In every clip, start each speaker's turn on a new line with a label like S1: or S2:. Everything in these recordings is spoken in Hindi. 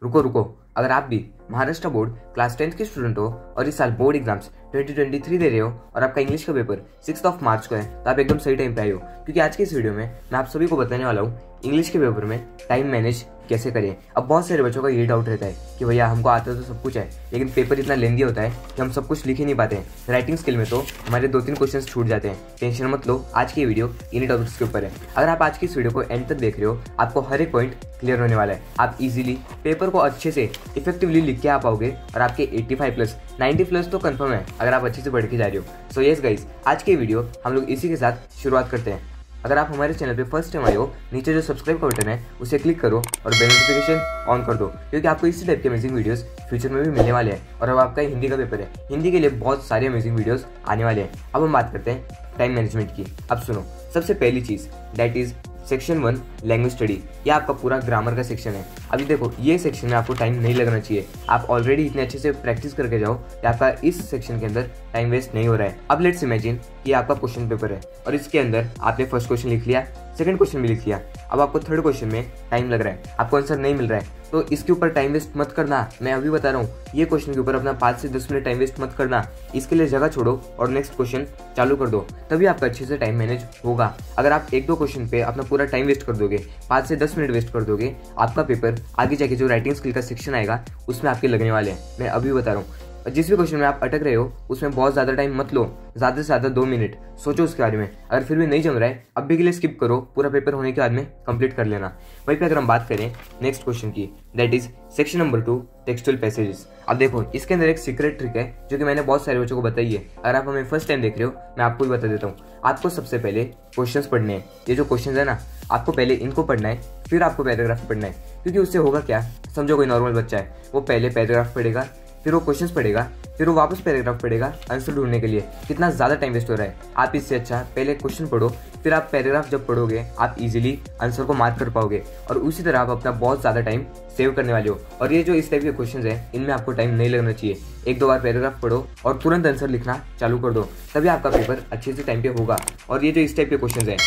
S1: रुको रुको, अगर आप भी महाराष्ट्र बोर्ड क्लास 10th के स्टूडेंट हो और इस साल बोर्ड एग्जाम्स 2023 दे रहे हो और आपका इंग्लिश का पेपर 6 मार्च को है, तो आप एकदम सही टाइम पे आए हो, क्योंकि आज की इस वीडियो में मैं आप सभी को बताने वाला हूँ इंग्लिश के पेपर में टाइम मैनेज कैसे करें। अब बहुत सारे बच्चों का ये डाउट रहता है कि भैया हमको आता तो सब कुछ है, लेकिन पेपर इतना लेंदी होता है कि हम सब कुछ लिख ही नहीं पाते हैं। राइटिंग स्किल में तो हमारे 2-3 क्वेश्चन छूट जाते हैं। टेंशन मत लो, आज की वीडियो इन्हीं टॉपिक्स के ऊपर है। अगर आप आज की इस वीडियो को एंड तक देख रहे हो, आपको हर एक पॉइंट क्लियर होने वाला है। आप इजीली पेपर को अच्छे से इफेक्टिवली लिख के आ पाओगे और आपके 85+ 90+ तो कंफर्म है अगर आप अच्छे से पढ़ के जा रहे हो। सो यस गाइस, आज की वीडियो हम लोग इसी के साथ शुरुआत करते हैं। अगर आप हमारे चैनल पे फर्स्ट टाइम आए हो, नीचे जो सब्सक्राइब का बटन है उसे क्लिक करो और बेल नोटिफिकेशन ऑन कर दो, क्योंकि आपको इसी टाइप के अमेजिंग वीडियोस फ्यूचर में भी मिलने वाले हैं। और अब आपका हिंदी का पेपर है, हिंदी के लिए बहुत सारे अमेजिंग वीडियोस आने वाले हैं। अब हम बात करते हैं टाइम मैनेजमेंट की। अब सुनो, सबसे पहली चीज that is section 1 language study. यह आपका पूरा ग्रामर का सेक्शन है। अभी देखो, ये सेक्शन में आपको टाइम नहीं लगना चाहिए। आप ऑलरेडी इतने अच्छे से प्रैक्टिस करके जाओ कि आपका इस सेक्शन के अंदर टाइम वेस्ट नहीं हो रहा है। अब लेट्स इमेजिन कि आपका क्वेश्चन पेपर है और इसके अंदर आपने फर्स्ट क्वेश्चन लिख लिया, सेकंड क्वेश्चन भी लिख लिया। अब आपको थर्ड क्वेश्चन में टाइम लग रहा है, आपको आंसर नहीं मिल रहा है, तो इसके ऊपर टाइम वेस्ट मत करना। मैं अभी बता रहा हूँ, ये क्वेश्चन के ऊपर अपना 5 से 10 मिनट टाइम वेस्ट मत करना। इसके लिए जगह छोड़ो और नेक्स्ट क्वेश्चन चालू कर दो, तभी आपका अच्छे से टाइम मैनेज होगा। अगर आप 1-2 क्वेश्चन पे अपना पूरा टाइम वेस्ट कर दोगे, 5 से 10 मिनट वेस्ट कर दोगे, आपका पेपर आगे जाके जो राइटिंग स्किल का सेक्शन आएगा उसमें आपके लगने वाले हैं। मैं अभी बता रहा हूँ, जिस भी क्वेश्चन में आप अटक रहे हो उसमें बहुत ज्यादा टाइम मत लो, ज्यादा से ज्यादा 2 मिनट सोचो उसके बारे में। अगर फिर भी नहीं जम रहा है, अभी के लिए स्किप करो, पूरा पेपर होने के बाद में कंप्लीट कर लेना। वहीं पे अगर हम बात करें नेक्स्ट क्वेश्चन की, that is section number 2 textual passages. अब देखो, इसके अंदर एक सीक्रेट ट्रिक है जो कि मैंने बहुत सारे बच्चों को बताई है। अगर आप हमें फर्स्ट टाइम देख रहे हो, मैं आपको भी बता देता हूँ। आपको सबसे पहले क्वेश्चंस पढ़ने हैं। ये जो क्वेश्चंस है ना, आपको पहले इनको पढ़ना है, फिर आपको पैराग्राफ पढ़ना है। क्योंकि उससे होगा क्या, समझो कोई नॉर्मल बच्चा है, वो पहले पैराग्राफ पढ़ेगा, फिर वो क्वेश्चंस पढ़ेगा, फिर वो वापस पैराग्राफ पढ़ेगा आंसर ढूंढने के लिए। कितना ज्यादा टाइम वेस्ट हो रहा है। आप इससे अच्छा पहले क्वेश्चन पढ़ो, फिर आप पैराग्राफ जब पढ़ोगे आप इजीली आंसर को मार्क कर पाओगे और उसी तरह आप अपना बहुत ज्यादा टाइम सेव करने वाले हो। और ये जो इस टाइप के क्वेश्चंस हैं, इनमें आपको टाइम नहीं लगना चाहिए। 1-2 बार पैराग्राफ पढ़ो और तुरंत आंसर लिखना चालू कर दो, तभी आपका पेपर अच्छे से टाइम पे होगा। और ये जो इस टाइप के क्वेश्चंस हैं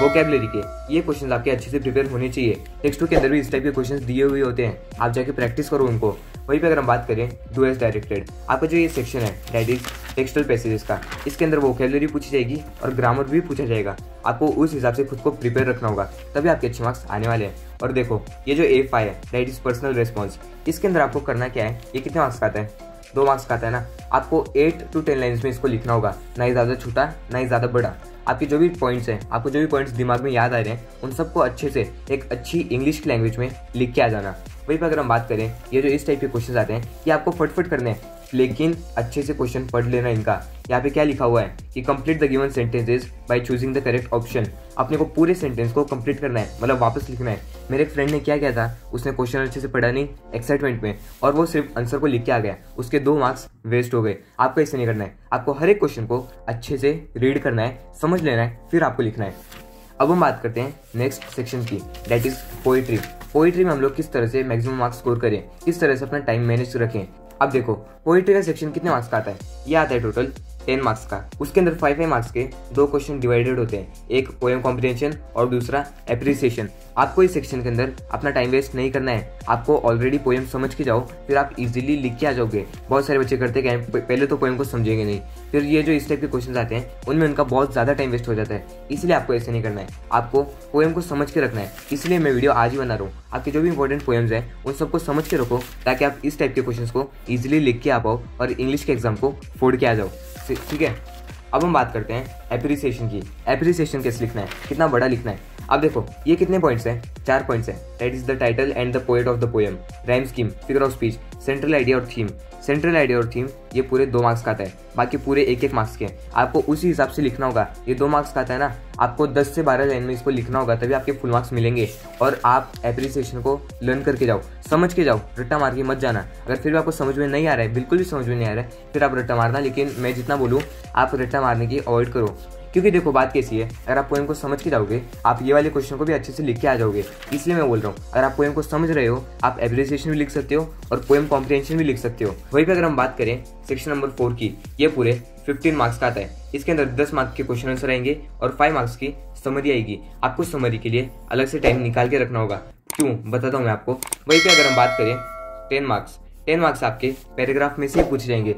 S1: वोकैबुलरी के, ये क्वेश्चंस आपके अच्छे से प्रिपेयर होने चाहिए। टेक्स्ट बुक के अंदर भी इस टाइप के क्वेश्चंस दिए हुए होते हैं, आप जाके प्रैक्टिस करो उनको। वहीं पे अगर हम बात करें डू एज डायरेक्टेड, आपका जो ये सेक्शन है दैट इज टेक्सचुअल पैसेजेस का, इसके अंदर वोकैबुलरी पूछी जाएगी और ग्रामर भी पूछा जाएगा। आपको उस हिसाब से खुद को प्रिपेयर रखना होगा, तभी आपके अच्छे मार्क्स आने वाले हैं। और देखो, ये जो A5 है दैट इज पर्सनल रेस्पॉन्स, इसके अंदर आपको करना क्या है, ये कितने मार्क्स का आता है, 2 मार्क्स का आता है ना। आपको 8 to 10 लाइन्स में इसको लिखना होगा, ना ही ज्यादा छोटा ना ही ज्यादा बड़ा। आपके जो भी पॉइंट्स हैं, आपको जो भी पॉइंट्स दिमाग में याद आ रहे हैं, उन सबको अच्छे से एक अच्छी इंग्लिश की लैंग्वेज में लिख के आ जाना। वहीं पर अगर हम बात करें, ये जो इस टाइप के क्वेश्चंस आते हैं, ये आपको फटफट करने हैं, लेकिन अच्छे से क्वेश्चन पढ़ लेना इनका। यहाँ पे क्या लिखा हुआ है कि complete the given sentences by choosing the correct option. अपने को पूरे सेंटेंस को कंप्लीट करना है, मतलब वापस लिखना है। मेरे एक फ्रेंड ने क्या किया था, उसने क्वेश्चन अच्छे से पढ़ा नहीं एक्साइटमेंट में, और वो सिर्फ आंसर को लिख के आ गया, उसके 2 मार्क्स वेस्ट हो गए। आपको ऐसे नहीं करना है, आपको हर एक क्वेश्चन को अच्छे से रीड करना है, समझ लेना है, फिर आपको लिखना है। अब हम बात करते हैं नेक्स्ट सेक्शन की, दैट इज पोइट्री। पोइट्री में हम लोग किस तरह से मैक्सिमम मार्क्स स्कोर करें, किस तरह से अपना टाइम मैनेज रखें। अब देखो, पोइट्री का सेक्शन कितने मार्क्स का आता है, ये आता है टोटल 10 मार्क्स का। उसके अंदर 5 मार्क्स के 2 क्वेश्चन डिवाइडेड होते हैं, एक पोएम कॉम्प्रिहेंशन और दूसरा एप्रिसिएशन। आपको इस सेक्शन के अंदर अपना टाइम वेस्ट नहीं करना है, आपको ऑलरेडी पोएम समझ के जाओ, फिर आप इजीली लिख के आ जाओगे। बहुत सारे बच्चे करते हैं पहले तो पोएम को समझेंगे नहीं, फिर ये जो इस टाइप के क्वेश्चन आते हैं उनमें उनका बहुत ज्यादा टाइम वेस्ट हो जाता है। इसलिए आपको ऐसे नहीं करना है, आपको पोएम को समझ के रखना है। इसलिए मैं वीडियो आज ही बना रहा हूँ। आपके जो भी इंपॉर्टेंट पोएम्स हैं उन सबको समझ के रखो, ताकि आप इस टाइप के क्वेश्चन को इजिली लिख के आ पाओ और इंग्लिश के एग्जाम को फोड़ के आ जाओ। ठीक है, अब हम बात करते हैं एप्रिसिएशन की। एप्रिसिएशन कैसे लिखना है, कितना बड़ा लिखना है। अब देखो, ये कितने पॉइंट्स हैं, 4 पॉइंट्स हैं। That is the title and the poet of the poem, rhyme scheme, figure of speech, central idea और थीम। सेंट्रल आइडिया और थीम ये पूरे 2 मार्क्स का आता है, बाकी पूरे 1-1 मार्क्स के। आपको उसी हिसाब से लिखना होगा। ये 2 मार्क्स का आता है ना, आपको 10 से 12 लाइन में इसको लिखना होगा, तभी आपके फुल मार्क्स मिलेंगे। और आप एप्रिसिएशन को लर्न करके जाओ, समझ के जाओ, रट्टा मार के मत जाना। अगर फिर भी आपको समझ में नहीं आ रहा है, बिल्कुल भी समझ में नहीं आ रहा है, फिर आप रट्टा मारना, लेकिन मैं जितना बोलूँ आप रट्टा मारने की अवॉइड करो। क्योंकि देखो, बात कैसी है, अगर आप पोएम को समझ के जाओगे, आप ये वाले क्वेश्चन को भी अच्छे से लिख के आ जाओगे। इसलिए मैं बोल रहा हूँ, अगर आप पोएम को समझ रहे हो, आप एप्रिसिएशन भी लिख सकते हो और पोएम कॉम्प्रिहेंशन भी लिख सकते हो। वहीं पे अगर हम बात करें सेक्शन नंबर 4 की, ये पूरे 15 मार्क्स का आता है। इसके अंदर 10 मार्क्स के क्वेश्चन आंसर आएंगे और 5 मार्क्स की समरी आएगी। आपको समरी के लिए अलग से टाइम निकाल के रखना होगा। क्यों, बताता हूँ मैं आपको। वहीं पे अगर हम बात करें 10 मार्क्स। 10 मार्क्स आपके पैराग्राफ में से ही पूछे जाएंगे।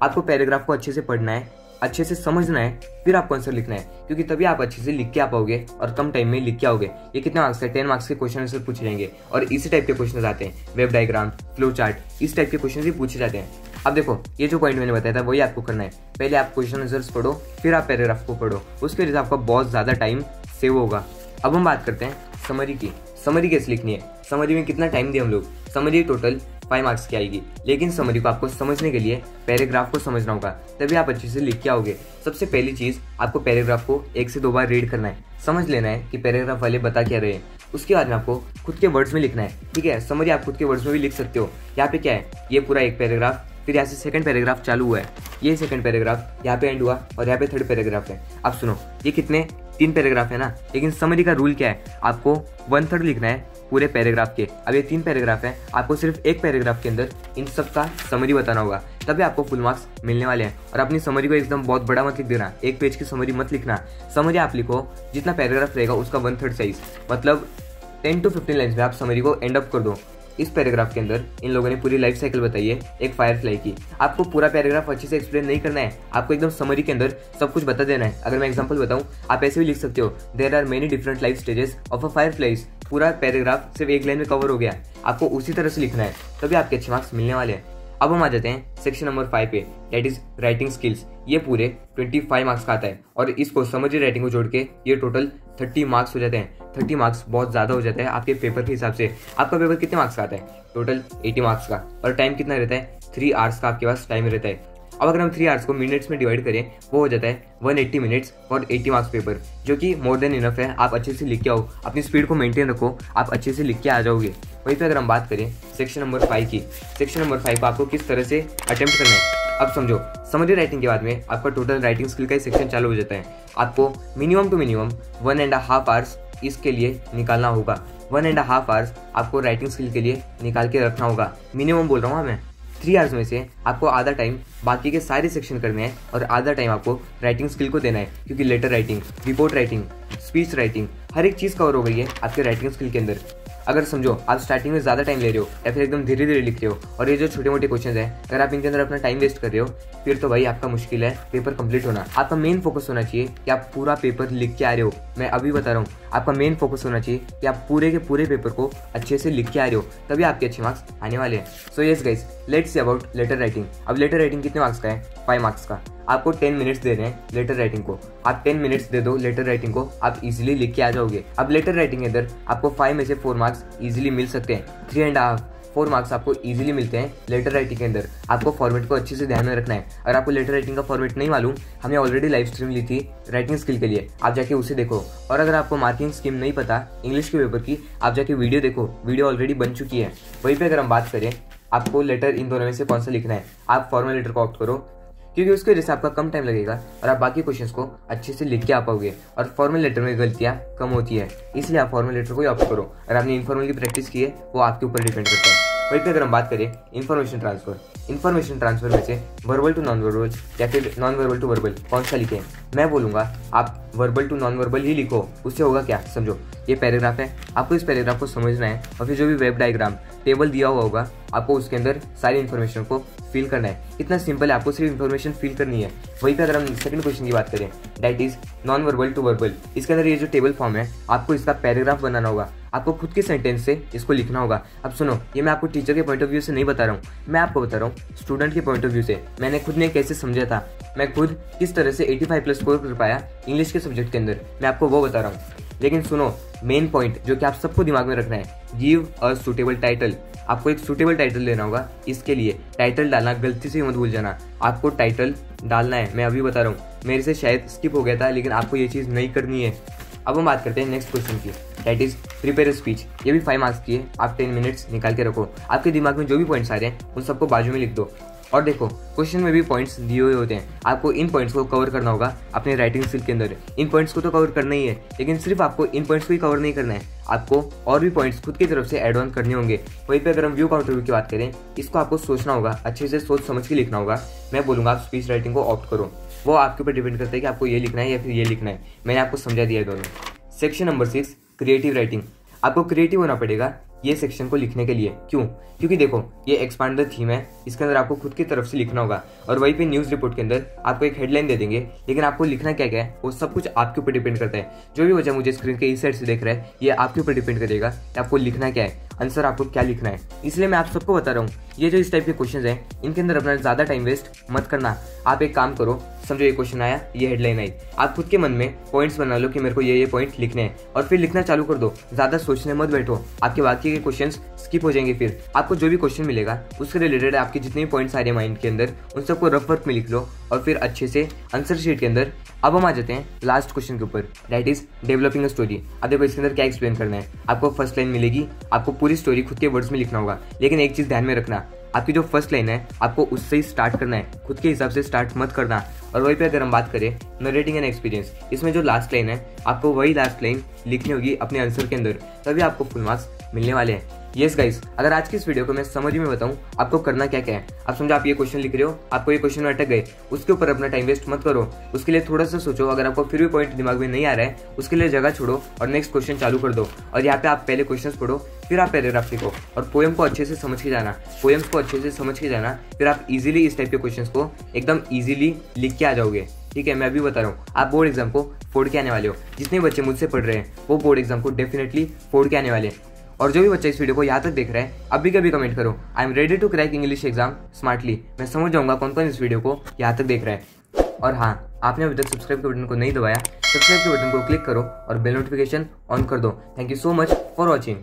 S1: आपको पैराग्राफ को अच्छे से पढ़ना है, अच्छे से समझना है, फिर आपको आंसर लिखना है, क्योंकि तभी आप अच्छे से लिख के आ पाओगे और कम टाइम में लिख के आओगे। ये कितने मार्क्स है? 10 मार्क्स के क्वेश्चन आंसर पूछे जाएंगे और इसी टाइप के क्वेश्चन आते हैं। वेब डायग्राम, फ्लो चार्ट, इस टाइप के क्वेश्चन भी पूछे जाते हैं। अब देखो, ये जो पॉइंट मैंने बताया था वही आपको करना है। पहले आप क्वेश्चन आंसर्स पढ़ो, फिर आप पैराग्राफ को पढ़ो, उसके वजह से आपका बहुत ज़्यादा टाइम सेव होगा। अब हम बात करते हैं समरी की। समरी कैसे लिखनी है, समरी में कितना टाइम दिया हम लोग। समरी टोटल 5 मार्क्स की आएगी, लेकिन समरी को आपको समझने के लिए पैराग्राफ को समझना होगा, तभी आप अच्छे से लिख के आओगे। सबसे पहली चीज़, आपको पैराग्राफ को 1 से 2 बार रीड करना है, समझ लेना है कि पैराग्राफ वाले बता क्या रहे हैं। उसके बाद में आपको खुद के वर्ड्स में लिखना है, ठीक है। समरी आप खुद के वर्ड्स में भी लिख सकते हो। यहाँ पे क्या है, ये पूरा एक पैराग्राफ, फिर यहाँ से सेकंड पैराग्राफ चालू हुआ है, ये सेकंड पैराग्राफ यहाँ पे एंड हुआ और यहाँ पे थर्ड पैराग्राफ है। अब सुनो, ये कितने 3 पैराग्राफ है ना, लेकिन समरी का रूल क्या है, आपको 1/3 लिखना है पूरे पैराग्राफ के। अब ये 3 पैराग्राफ है, आपको सिर्फ एक पैराग्राफ के अंदर इन सब का समरी बताना होगा, तभी आपको फुल मार्क्स मिलने वाले हैं। और अपनी समरी को एकदम बहुत बड़ा मत लिख देना, 1 पेज की समरी मत लिखना। समरी आप लिखो जितना पैराग्राफ रहेगा उसका 1/3 साइज, मतलब 10 to 15 लाइन्स में आप समरी को एंड अप कर दो। इस पैराग्राफ के अंदर इन लोगों ने पूरी लाइफ साइकिल बताई है एक फायरफ्लाई की। आपको पूरा पैराग्राफ अच्छे से एक्सप्लेन नहीं करना है, आपको एकदम समरी के अंदर सब कुछ बता देना है। अगर मैं एग्जांपल बताऊं, आप ऐसे भी लिख सकते हो, there are many different life stages of a fireflies. पूरा पैराग्राफ सिर्फ एक लाइन में कवर हो गया। आपको उसी तरह से लिखना है, तभी आपके अच्छे मार्क्स मिलने वाले हैं। अब हम आ जाते हैं सेक्शन नंबर 5 पे, दैट इज राइटिंग स्किल्स। ये पूरे 25 मार्क्स का आता है और इसको समरी राइटिंग को जोड़ के ये टोटल 30 मार्क्स हो जाते हैं। 30 मार्क्स बहुत ज़्यादा हो जाता है आपके पेपर के हिसाब से। आपका पेपर कितने मार्क्स का आता है? टोटल 80 मार्क्स का, और टाइम कितना रहता है? 3 आवर्स का आपके पास टाइम रहता है। अब अगर हम 3 आवर्स को मिनट्स में डिवाइड करें, वो हो जाता है 180 मिनट्स फॉर 80 मार्क्स पेपर, जो कि मोर देन इनफ है। आप अच्छे से लिख के आओ, अपनी स्पीड को मेंटेन रखो, आप अच्छे से लिख के आ जाओगे। वहीं पे अगर हम बात करें सेक्शन नंबर 5 की, सेक्शन नंबर 5 को आपको किस तरह से अटेम्प्ट करना है। अब समझो, समरी राइटिंग के बाद में आपका टोटल राइटिंग स्किल का ही सेक्शन चालू हो जाता है। आपको मिनिमम टू मिनिमम 1.5 आवर्स इसके लिए निकालना होगा। 1.5 आवर्स आपको राइटिंग स्किल के लिए निकाल के रखना होगा। मिनिमम बोल रहा हूँ मैं। 3 आवर्स में से आपको आधा टाइम बाकी के सारे सेक्शन करने हैं और आधा टाइम आपको राइटिंग स्किल को देना है, क्योंकि letter writing, report writing, speech writing, हर एक चीज़ कवर हो गई है आपके राइटिंग स्किल के अंदर। अगर समझो आप स्टार्टिंग में ज़्यादा टाइम ले रहे हो या फिर एकदम धीरे धीरे लिख रहे हो, और ये जो छोटे मोटे क्वेश्चन हैं अगर आप इनके अंदर अपना टाइम वेस्ट कर रहे हो, फिर तो भाई आपका मुश्किल है पेपर कंप्लीट होना। आपका मेन फोकस होना चाहिए कि आप पूरा पेपर लिख के आ रहे हो। मैं अभी बता रहा हूँ, आपका मेन फोकस होना चाहिए कि आप पूरे के पूरे पेपर को अच्छे से लिख के आ रहे हो, तभी आपके अच्छे मार्क्स आने वाले हैं। So yes guys, let's see about letter writing. अब लेटर राइटिंग कितने मार्क्स का है? 5 मार्क्स का। आपको 10 मिनट्स दे रहे हैं लेटर राइटिंग को, आप 10 मिनट्स दे दो लेटर राइटिंग को, आप इजीली लिख के आ जाओगे। अब लेटर राइटिंग के अंदर आपको 5 में से 4 मार्क्स इजीली मिल सकते हैं। 3.5 4 मार्क्स आपको इजीली मिलते हैं लेटर राइटिंग के अंदर। आपको फॉर्मेट को अच्छे से ध्यान में रखना है। अगर आपको लेटर राइटिंग का फॉर्मेट नहीं मालूम, हमने ऑलरेडी लाइव स्ट्रीम ली थी राइटिंग स्किल के लिए, आप जाके उसे देखो। और अगर आपको मार्किंग स्कीम नहीं पता इंग्लिश के पेपर की, आप जाके वीडियो देखो, वीडियो ऑलरेडी बन चुकी है। वहीं पर अगर हम बात करें, आपको लेटर इन दोनों में से कौन सा लिखना है, आप फॉर्मल लेटर को ऑप्ट करो, क्योंकि उसकी वजह से आपका कम टाइम लगेगा और आप बाकी क्वेश्चंस को अच्छे से लिख के आ पाओगे। और फॉर्मल लेटर में गलतियां कम होती है, इसलिए आप फॉर्मल लेटर को ही ऑप्ट करो। और आपने इनफॉर्मल की प्रैक्टिस की है, वो आपके ऊपर डिपेंड करता है। वहीं पर अगर हम बात करें इन्फॉर्मेशन ट्रांसफर में से वर्बल टू नॉन वर्बल या फिर नॉन वर्बल टू वर्बल कौन सा लिखें, मैं बोलूँगा आप वर्बल टू नॉन वर्बल ही लिखो। उससे होगा क्या, समझो ये पैराग्राफ है, आपको इस पैराग्राफ को समझना है और फिर जो भी वेब डायग्राम टेबल दिया हुआ होगा आपको उसके अंदर सारी इन्फॉर्मेशन को फिल करना है। इतना सिंपल है, आपको सिर्फ इन्फॉर्मेशन फिल करनी है। वहीं पे अगर हम सेकंड क्वेश्चन की बात करें, that is non verbal to verbal, इसके अंदर ये जो टेबल फॉर्म है आपको इसका पैराग्राफ बनाना होगा, आपको खुद के सेंटेंस से इसको लिखना होगा। अब सुनो, ये मैं आपको टीचर के पॉइंट ऑफ व्यू से नहीं बता रहा हूँ, मैं आपको बता रहा हूँ स्टूडेंट के पॉइंट ऑफ व्यू से। मैंने खुद ने कैसे समझा था, मैं खुद किस तरह से 85+ स्कोर कर पाया इंग्लिश के सब्जेक्ट के अंदर, मैं आपको वो बता रहा हूँ। लेकिन सुनो, मेन पॉइंट जो कि आप सबको दिमाग में रखना है, गिव अ सुटेबल टाइटल। आपको एक सुटेबल टाइटल लेना होगा, इसके लिए टाइटल डालना गलती से मत भूल जाना, आपको टाइटल डालना है। मैं अभी बता रहा हूँ, मेरे से शायद स्किप हो गया था, लेकिन आपको ये चीज़ नहीं करनी है। अब हम बात करते हैं नेक्स्ट क्वेश्चन की, that is prepare a speech. ये भी 5 मार्क्स की है, आप 10 मिनट्स निकाल के रखो। आपके दिमाग में जो भी पॉइंट्स आ रहे हैं उन सबको बाजू में लिख दो। और देखो, क्वेश्चन में भी पॉइंट्स दिए हुए होते हैं, आपको इन पॉइंट्स को कवर करना होगा अपने राइटिंग स्किल के अंदर। इन पॉइंट्स को तो कवर करना ही है, लेकिन सिर्फ आपको इन पॉइंट्स को ही कवर नहीं करना है, आपको और भी पॉइंट्स खुद की तरफ से एड ऑन करने होंगे। वहीं पे अगर हम व्यू काउंटर व्यू की बात करें, इसको आपको सोचना होगा, अच्छे से सोच समझ के लिखना होगा। मैं बोलूँगा आप स्पीच राइटिंग को ऑप्ट करो, वो आपके ऊपर डिपेंड करता है कि आपको ये लिखना है या फिर ये लिखना है। मैंने आपको समझा दिया है दोनों। Section number 6 creative writing. आपको क्रिएटिव होना पड़ेगा ये सेक्शन को लिखने के लिए। क्यों? क्योंकि देखो ये एक्सपांड द थीम है, इसके अंदर आपको खुद की तरफ से लिखना होगा और वहीं पे न्यूज़ रिपोर्ट के अंदर आपको एक हेडलाइन दे देंगे, लेकिन आपको लिखना क्या क्या है वो सब कुछ आपके ऊपर डिपेंड करता है। जो भी बच्चा मुझे स्क्रीन के इस साइड से देख रहा है, ये आपके ऊपर डिपेंड करेगा कि आपको लिखना क्या है, आंसर आपको क्या लिखना है। इसलिए मैं आप सबको बता रहा हूँ, ये जो इस टाइप के क्वेश्चन हैं इनके अंदर अपना ज़्यादा टाइम वेस्ट मत करना। आप एक काम करो, समझो ये क्वेश्चन आया, ये हेडलाइन आई, आप खुद के मन में पॉइंट्स बना लो कि मेरे को ये पॉइंट लिखने हैं और फिर लिखना चालू कर दो। ज़्यादा सोचने मत बैठो, आपके बाकी के क्वेश्चंस स्किप हो जाएंगे। फिर आपको जो भी क्वेश्चन मिलेगा उससे रिलेटेड आपके जितने भी पॉइंट्स आ रहे हैं माइंड के अंदर, उन सबको रफ वर्क में लिख लो और फिर अच्छे से आंसर शीट के अंदर। अब हम आ जाते हैं लास्ट क्वेश्चन के ऊपर, that is developing a story. अब देखो इसके अंदर क्या एक्सप्लेन करना है। आपको फर्स्ट लाइन मिलेगी, आपको पूरी स्टोरी खुद के वर्ड्स में लिखना होगा, लेकिन एक चीज़ ध्यान में रखना, आपकी जो फर्स्ट लाइन है आपको उससे ही स्टार्ट करना है, खुद के हिसाब से स्टार्ट मत करना। और वहीं पे अगर हम बात करें नरेटिंग एन एक्सपीरियंस, इसमें जो लास्ट लाइन है आपको वही लास्ट लाइन लिखनी होगी अपने आंसर के अंदर, तभी आपको फुल मार्क्स मिलने वाले हैं। यस गाइस, अगर आज की इस वीडियो को मैं समझ में बताऊं आपको करना क्या क्या है। आप समझो आप ये क्वेश्चन लिख रहे हो, आपको ये क्वेश्चन में अटक गए, उसके ऊपर अपना टाइम वेस्ट मत करो, उसके लिए थोड़ा सा सोचो। अगर आपको फिर भी पॉइंट दिमाग में नहीं आ रहा है, उसके लिए जगह छोड़ो और नेक्स्ट क्वेश्चन चालू कर दो। और यहाँ पे आप पहले क्वेश्चन पढ़ो, फिर आप पैराग्राफ लिखो और पोएम को अच्छे से समझ के जाना, पोएम्स को अच्छे से समझ के जाना, फिर आप इजीली इस टाइप के क्वेश्चंस को एकदम इजीली लिख के आ जाओगे। ठीक है, मैं अभी बता रहा हूँ, आप बोर्ड एग्जाम को फोड़ के आने वाले हो। जितने बच्चे मुझसे पढ़ रहे हैं वो बोर्ड एग्जाम को डेफिनेटली फोड़ के आने वाले हैं। और जो भी बच्चा इस वीडियो को यहाँ तक देख रहा है, अभी कभी कमेंट करो, I am ready to crack English exam smartly. मैं समझ जाऊंगा कौन कौन इस वीडियो को यहाँ तक देख रहा है। और हाँ, आपने अभी तक सब्सक्राइब के बटन को नहीं दबाया, सब्सक्राइब के बटन को क्लिक करो और बेल नोटिफिकेशन ऑन कर दो। Thank you so much for watching.